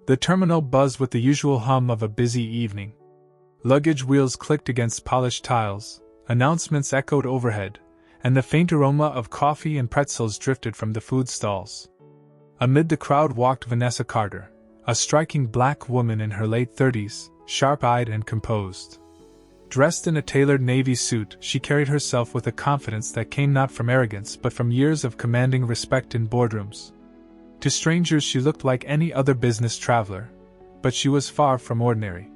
The terminal buzzed with the usual hum of a busy evening. Luggage wheels clicked against polished tiles, announcements echoed overhead, and the faint aroma of coffee and pretzels drifted from the food stalls. Amid the crowd walked Vanessa Carter, a striking black woman in her late 30s, sharp-eyed and composed. Dressed in a tailored navy suit, she carried herself with a confidence that came not from arrogance but from years of commanding respect in boardrooms. To strangers she looked like any other business traveler, but she was far from ordinary.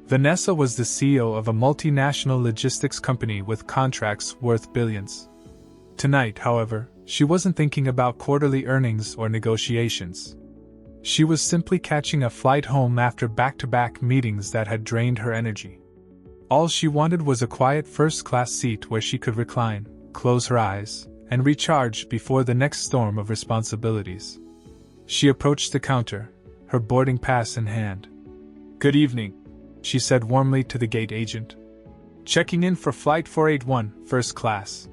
Vanessa was the CEO of a multinational logistics company with contracts worth billions. Tonight, however, she wasn't thinking about quarterly earnings or negotiations. She was simply catching a flight home after back-to-back meetings that had drained her energy. All she wanted was a quiet first-class seat where she could recline, close her eyes, and recharge before the next storm of responsibilities. She approached the counter, her boarding pass in hand. "Good evening," she said warmly to the gate agent. "Checking in for Flight 481, first class."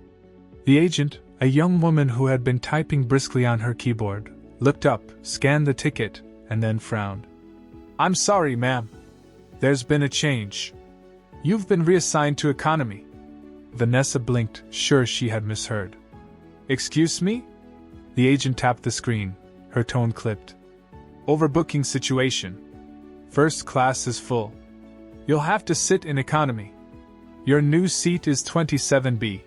The agent, a young woman who had been typing briskly on her keyboard, looked up, scanned the ticket, and then frowned. "I'm sorry, ma'am. There's been a change. You've been reassigned to economy." Vanessa blinked, sure she had misheard. "Excuse me?" The agent tapped the screen, her tone clipped. "Overbooking situation. First class is full. You'll have to sit in economy. Your new seat is 27B.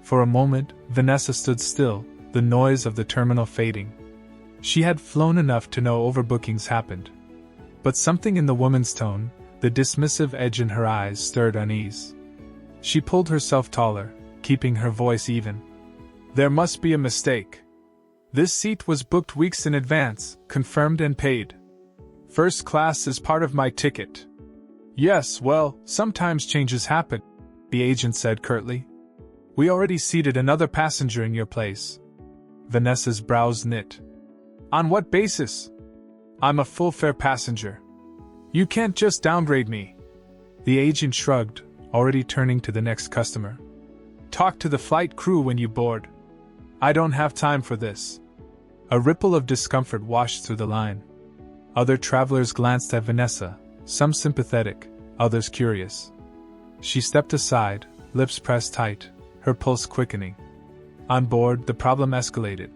For a moment, Vanessa stood still, the noise of the terminal fading. She had flown enough to know overbookings happened. But something in the woman's tone, the dismissive edge in her eyes, stirred unease. She pulled herself taller, keeping her voice even. "There must be a mistake. This seat was booked weeks in advance, confirmed and paid. First class is part of my ticket." "Yes, well, sometimes changes happen," the agent said curtly. "We already seated another passenger in your place." Vanessa's brows knit. "On what basis? I'm a full-fare passenger. You can't just downgrade me." The agent shrugged, already turning to the next customer. "Talk to the flight crew when you board. I don't have time for this." A ripple of discomfort washed through the line. Other travelers glanced at Vanessa, some sympathetic, others curious. She stepped aside, lips pressed tight, her pulse quickening. On board, the problem escalated.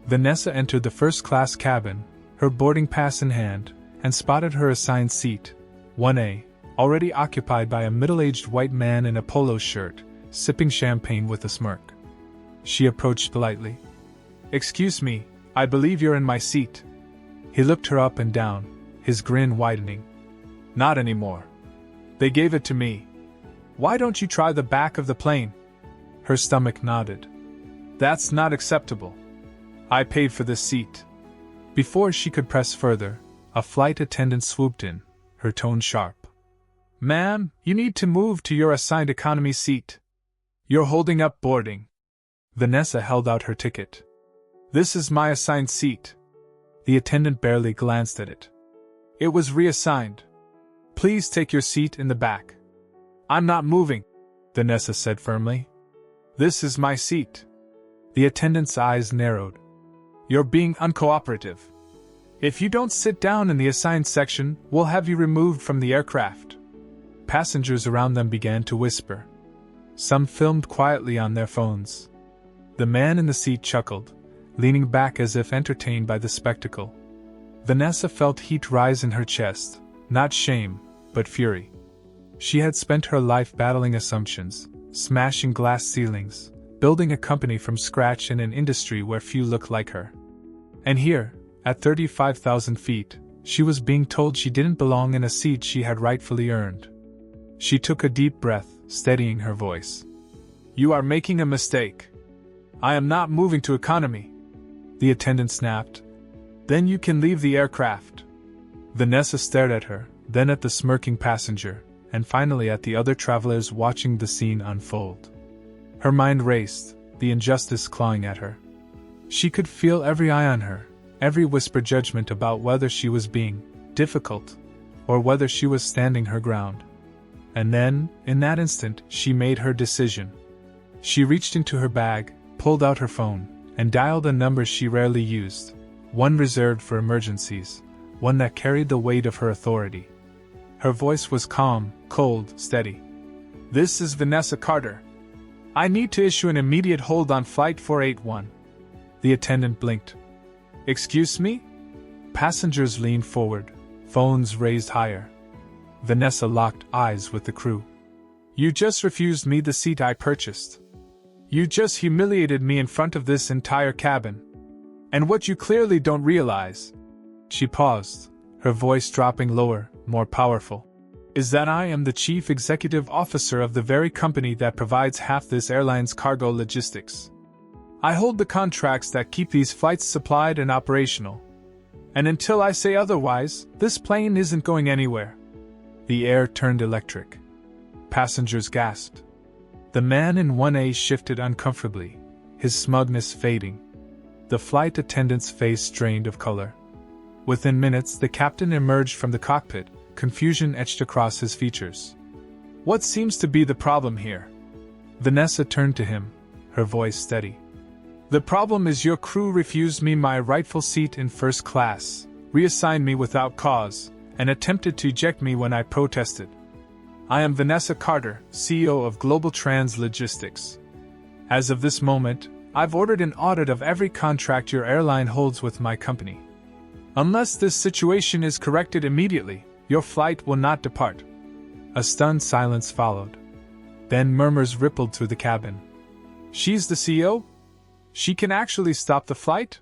Vanessa entered the first-class cabin, her boarding pass in hand, and spotted her assigned seat, 1A, already occupied by a middle-aged white man in a polo shirt, sipping champagne with a smirk. She approached politely. "Excuse me, I believe you're in my seat." He looked her up and down, his grin widening. "Not anymore. They gave it to me. Why don't you try the back of the plane?" Her stomach nodded. "That's not acceptable. I paid for this seat." Before she could press further, a flight attendant swooped in, her tone sharp. "Ma'am, you need to move to your assigned economy seat. You're holding up boarding." Vanessa held out her ticket. "This is my assigned seat." The attendant barely glanced at it. "It was reassigned. Please take your seat in the back." "I'm not moving," Vanessa said firmly. "This is my seat." The attendant's eyes narrowed. "You're being uncooperative. If you don't sit down in the assigned section, we'll have you removed from the aircraft." Passengers around them began to whisper. Some filmed quietly on their phones. The man in the seat chuckled, leaning back as if entertained by the spectacle. Vanessa felt heat rise in her chest, not shame, but fury. She had spent her life battling assumptions, smashing glass ceilings, building a company from scratch in an industry where few looked like her. And here, at 35,000 feet, she was being told she didn't belong in a seat she had rightfully earned. She took a deep breath, steadying her voice. "You are making a mistake. I am not moving to economy," the attendant snapped. "Then you can leave the aircraft." Vanessa stared at her, then at the smirking passenger, and finally at the other travelers watching the scene unfold. Her mind raced, the injustice clawing at her. She could feel every eye on her, every whispered judgment about whether she was being difficult, or whether she was standing her ground. And then, in that instant, she made her decision. She reached into her bag, pulled out her phone, and dialed a number she rarely used, one reserved for emergencies, one that carried the weight of her authority. Her voice was calm, cold, steady. "This is Vanessa Carter. I need to issue an immediate hold on Flight 481. The attendant blinked. "Excuse me?" Passengers leaned forward, phones raised higher. Vanessa locked eyes with the crew. "You just refused me the seat I purchased. You just humiliated me in front of this entire cabin. And what you clearly don't realize," she paused, her voice dropping lower, more powerful, "is that I am the chief executive officer of the very company that provides half this airline's cargo logistics. I hold the contracts that keep these flights supplied and operational. And until I say otherwise, this plane isn't going anywhere." The air turned electric. Passengers gasped. The man in 1A shifted uncomfortably, his smugness fading. The flight attendant's face drained of color. Within minutes, the captain emerged from the cockpit, confusion etched across his features. "What seems to be the problem here?" Vanessa turned to him, her voice steady. "The problem is your crew refused me my rightful seat in first class, reassigned me without cause, and attempted to eject me when I protested. I am Vanessa Carter, CEO of Global Trans Logistics. As of this moment, I've ordered an audit of every contract your airline holds with my company. Unless this situation is corrected immediately, your flight will not depart." A stunned silence followed. Then murmurs rippled through the cabin. "She's the CEO? She can actually stop the flight?"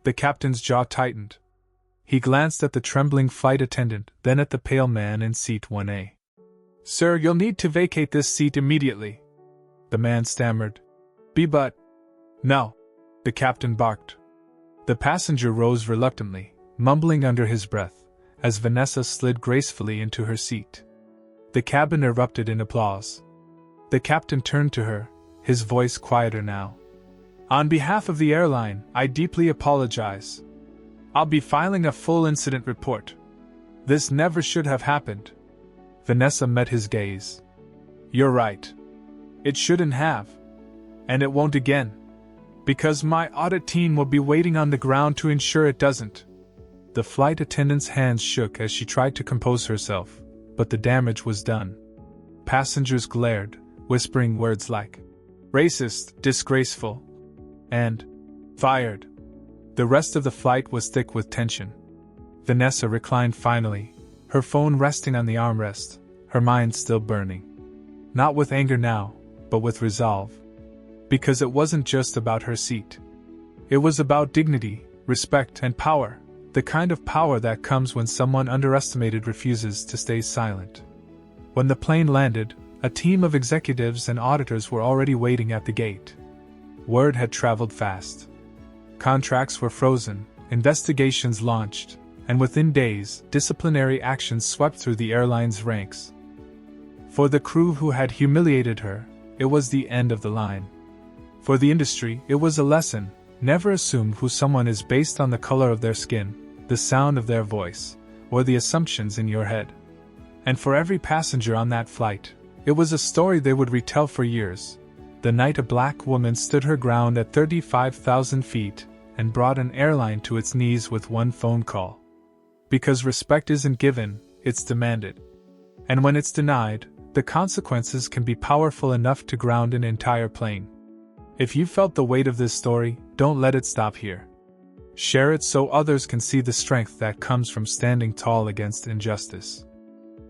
The captain's jaw tightened. He glanced at the trembling flight attendant, then at the pale man in seat 1A. "Sir, you'll need to vacate this seat immediately." The man stammered. But... "No," the captain barked. The passenger rose reluctantly, mumbling under his breath, as Vanessa slid gracefully into her seat. The cabin erupted in applause. The captain turned to her, his voice quieter now. "On behalf of the airline, I deeply apologize. I'll be filing a full incident report. This never should have happened." Vanessa met his gaze. "You're right. It shouldn't have. And it won't again. Because my audit team will be waiting on the ground to ensure it doesn't." The flight attendant's hands shook as she tried to compose herself, but the damage was done. Passengers glared, whispering words like "racist," "disgraceful," and "fired." The rest of the flight was thick with tension. Vanessa reclined finally, her phone resting on the armrest, her mind still burning. Not with anger now, but with resolve. Because it wasn't just about her seat. It was about dignity, respect, and power, the kind of power that comes when someone underestimated refuses to stay silent. When the plane landed, a team of executives and auditors were already waiting at the gate. Word had traveled fast. Contracts were frozen, investigations launched, and within days, disciplinary actions swept through the airline's ranks. For the crew who had humiliated her, it was the end of the line. For the industry, it was a lesson: never assume who someone is based on the color of their skin, the sound of their voice, or the assumptions in your head. And for every passenger on that flight, it was a story they would retell for years. The night a black woman stood her ground at 35,000 feet and brought an airline to its knees with one phone call. Because respect isn't given, it's demanded. And when it's denied, the consequences can be powerful enough to ground an entire plane. If you felt the weight of this story, don't let it stop here. Share it so others can see the strength that comes from standing tall against injustice.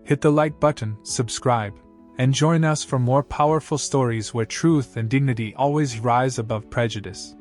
Hit the like button, subscribe, and join us for more powerful stories where truth and dignity always rise above prejudice.